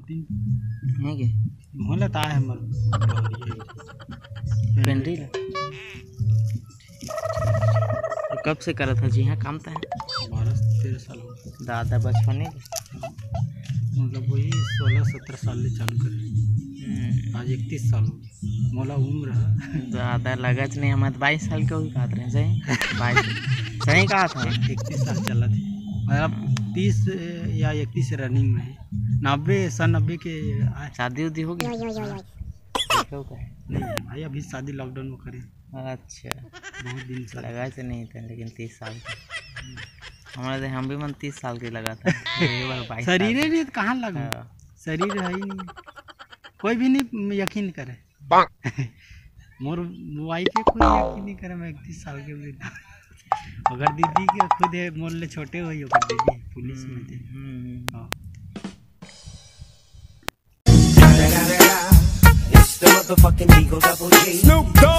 दिन है के मोहल्ला ता है मर पेंड्री कब से करा था जी? हाँ काम था 12-13 साल हो गए। दादा बचपन में मतलब वही 16-17 साल ले चालू करे। आज 31 साल हो गए। मोला उम्र है दादा लगत नहीं, हमारे 22 साल के भी कहते रहे सही 22 सही कहा था 31 साल चला थे मतलब 30 या 31 रनिंग में है। 90 के शादी उदी हो गई नहीं भाई अभी शादी लॉकडाउन में करे। अच्छा बहुत दिन से लगा से नहीं था लेकिन 30 साल का हमारे हम भी मन 30 साल के लगा था शरीर नहीं तो कहाँ लगा शरीर है ही नहीं कोई भी नहीं यकीन करे मोर वाइफ है कोई यकीन नहीं करे मैं 31 साल के वृद्ध अगर दीदी के खुद है मोर ले छोटे हुई अगर दीदी पुलिस में थे। It's the motherfucking Eagle Double G. Snoop Dogg.